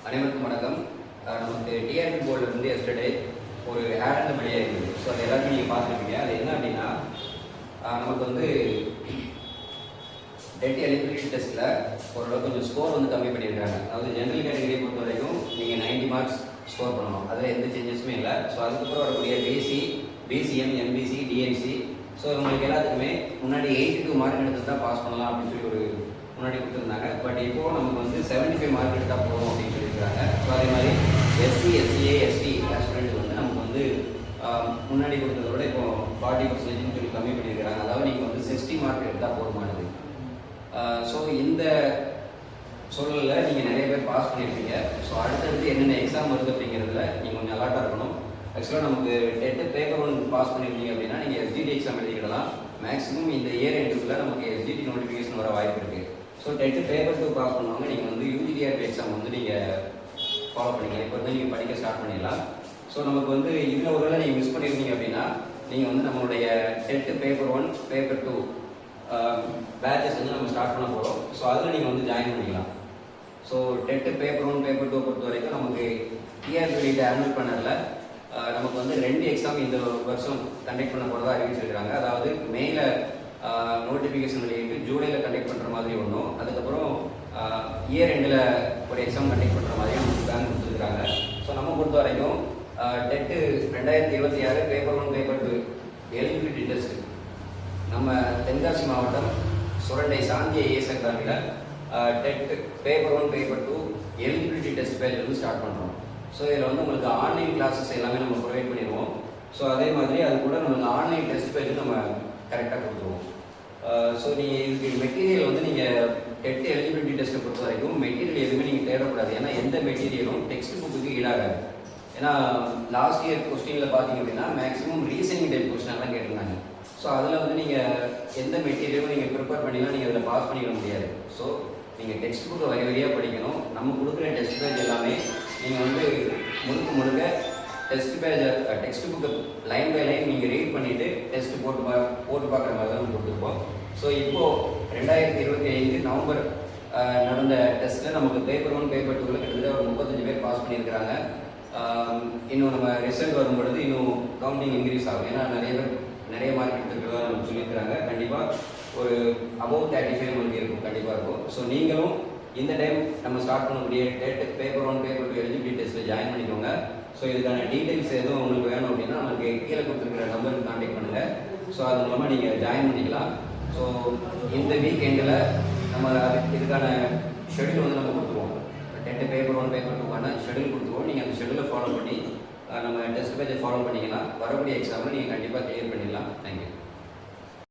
அனைவருக்கும் வணக்கம். நமக்கு டிஆர்பி போர்டிலிருந்து எஸ்டர்டே ஒரு ஆட் அந்த வெளியாக இருக்குது. ஸோ அது எல்லாருமே நீங்கள் பார்த்துருப்பீங்க. அது என்ன அப்படின்னா, நமக்கு வந்து டெட் எலிஜிபிலிட்டி டெஸ்ட்டில் ஓரளவு கொஞ்சம் ஸ்கோர் வந்து கம்மி பண்ணியிருக்காங்க. அதாவது ஜென்ரல் கேட்டகரியை பொறுத்த வரைக்கும் நீங்கள் 90 மார்க்ஸ் ஸ்கோர் பண்ணணும். அதில் எந்த சேஞ்சஸுமே இல்லை. ஸோ அதுக்கப்புறம் வரக்கூடிய BC, BCM, MBC, DNC, so உங்களுக்கு எல்லாத்துக்குமே முன்னாடி 82 மார்க் எடுத்து தான் பாஸ் பண்ணலாம் அப்படின்னு சொல்லி ஒரு முன்னாடி கொடுத்துருந்தாங்க. பட் இப்போது நமக்கு வந்து 75 மார்க் எடுத்தால் போதும் அப்படின்னு சொல்லியிருக்காங்க. ஸோ அதே மாதிரி எஸ்சி, எஸ்சிஏ, எஸ்டி ஆஸ்பிரண்ட் வந்து நமக்கு வந்து முன்னாடி கொடுத்ததை விட இப்போ 40% சொல்லி கம்மி பண்ணியிருக்கிறாங்க. அதாவது நீங்கள் வந்து 60 மார்க் எடுத்தால் போதுமானது. ஸோ இந்த சூழலில் நீங்கள் நிறைய பேர் பாஸ் பண்ணியிருப்பீங்க. ஸோ அடுத்தடுத்து என்னென்ன எக்ஸாம் வருது அப்படிங்கிறதுல நீங்கள் கொஞ்சம் அலர்ட்டாக இருக்கணும். ஆக்சுவலாக நமக்கு டெட்டு பேப்பர் 1 பாஸ் பண்ணியிருந்தீங்க அப்படின்னா நீங்கள் எஸ்ஜிடி எக்ஸாம் எழுதிக்கிடலாம். மேக்ஸிமம் இந்த இயர் எண்டுக்குள்ளே நமக்கு எஸ்ஜிடி நோட்டிஃபிகேஷன் வர வாய்ப்பு இருக்குது. ஸோ டெட்டு பேப்பர் 2 பாஸ் பண்ணுவாங்க. நீங்கள் வந்து யூஜிடிஆர்பி எக்ஸாம் வந்து நீங்கள் ஃபாலோ பண்ணிக்கலாம். இப்போ வந்து நீங்கள் படிக்க ஸ்டார்ட் பண்ணிடலாம். ஸோ நமக்கு வந்து இதில் ஒரு வேளை நீங்கள் மிஸ் பண்ணியிருந்தீங்க அப்படின்னா நீங்கள் வந்து நம்மளுடைய டெட்டு பேப்பர் 1, பேப்பர் 2 பேட்சஸ் வந்து நம்ம ஸ்டார்ட் பண்ண போகிறோம். ஸோ அதில் நீங்கள் வந்து ஜாயின் பண்ணிக்கலாம். ஸோ டெட்டு பேப்பர் 1, பேப்பர் 2 பொறுத்த வரைக்கும் நமக்கு டிஆர்பி வெளியிட்ட ஆனுவல் பேனரில் நமக்கு வந்து 2 எக்ஸாம் இந்த வருஷம் கண்டக்ட் பண்ண போகிறதா அறிவிச்சிருக்கிறாங்க. அதாவது மேல நோட்டிஃபிகேஷன் வெளியிட்டு ஜூலையில் கண்டக்ட் பண்ணுற மாதிரி ஒன்றும், அதுக்கப்புறம் இயர் எண்டில் ஒரு எக்ஸாம் கண்டக்ட் பண்ணுற மாதிரி நமக்கு பிளான் கொடுத்துருக்காங்க. ஸோ நம்ம பொறுத்த வரைக்கும் TET 2026 paper 1, paper 2 eligibility test நம்ம தென்காசி மாவட்டம் சுரண்டை சாந்தி ஐஏஎஸ் அகாடமியில் TET paper 1, paper 2 eligibility test page வந்து ஸ்டார்ட் பண்ணுறோம். ஸோ இதில் வந்து உங்களுக்கு ஆன்லைன் கிளாஸஸ் எல்லாமே நம்ம ப்ரொவைட் பண்ணிடுவோம். ஸோ அதே மாதிரி அது கூட நம்மளுக்கு ஆன்லைன் டெஸ்ட் பேஜ் நம்ம கரெக்டாக கொடுத்துருவோம். ஸோ நீங்கள் இதுக்கு மெட்டீரியல் வந்து நீங்கள் டெட் எலிஜிபிலிட்டி டெஸ்ட்டை பொறுத்த வரைக்கும் மெட்டீரியல் எதுவுமே நீங்கள் தேடக்கூடாது. ஏன்னா எந்த மெட்டீரியலும் டெக்ஸ்ட் புக்குக்கு ஈடாகாது. ஏன்னா லாஸ்ட் இயர் கொஸ்டினில் பார்த்தீங்க அப்படின்னா மேக்ஸிமம் ரீசனிங் டைப் கொஸ்டின்லாம் கேட்டிருந்தாங்க. ஸோ அதில் வந்து நீங்கள் எந்த மெட்டீரியலும் நீங்கள் ப்ரிப்பேர் பண்ணிலாம் நீங்கள் அதில் பாஸ் பண்ணிட முடியாது. ஸோ நீங்கள் டெக்ஸ்ட் புக்கை வரி வரியாக படிக்கணும். நம்ம கொடுக்குற டெஸ்ட் பேஜ் எல்லாமே நீங்கள் வந்து முழுக்க டெஸ்ட் பேஜை டெக்ஸ்ட் புக்கை லைன் பை லைன் நீங்கள் ரீட் பண்ணிவிட்டு டெஸ்ட் போட்டு பார்க்குற மாதிரி தான் கொடுத்துருப்போம். ஸோ இப்போது 2025 நவம்பர் நடந்த டெஸ்ட்டில் நமக்கு பேப்பர் 1, பேப்பர் 2 கிட்டத்தட்ட ஒரு 35 பேர் பாஸ் பண்ணியிருக்கிறாங்க. இன்னும் நம்ம ரிசல்ட் வரும்பொழுது இன்னும் கவுண்டிங் இன்க்ரீஸ் ஆகும். ஏன்னா நிறைய மார்க் எடுத்துக்கிறதா நம்ம சொல்லியிருக்கிறாங்க. கண்டிப்பாக ஒரு அபவ் 35 நமக்கு இருக்கும், கண்டிப்பாக இருக்கும். ஸோ நீங்களும் இந்த டைம் நம்ம ஸ்டார்ட் பண்ணக்கூடிய டெட் பேப்பர் 1, பேப்பர் 2 எலிஜிபிலிட்டி டெஸ்ட்டில் ஜாயின் பண்ணிக்கோங்க. ஸோ இதுக்கான டீட்டெயில்ஸ் எதுவும் உங்களுக்கு வேணும் அப்படின்னா நமக்கு கீழே கொடுத்துருக்கிற நம்பருக்கு கான்டாக்ட் பண்ணுங்கள். ஸோ அது மூலமாக நீங்கள் ஜாயின் பண்ணிக்கலாம். ஸோ இந்த வீக் எண்டில் நம்ம இதுக்கான ஷெடியூல் வந்து நம்ம கொடுத்துருவோம். டெட்டு பேப்பர் 1, பேப்பர் 2க்கான ஷெடியூல் கொடுத்துருவோம். நீங்கள் அந்த ஷெடியூலை ஃபாலோ பண்ணி நம்ம டெஸ்ட் பேஜை ஃபாலோ பண்ணிங்கன்னா வரக்கூடிய எக்ஸாமில் நீங்கள் கண்டிப்பாக கிளியர் பண்ணிடலாம். தேங்க்யூ.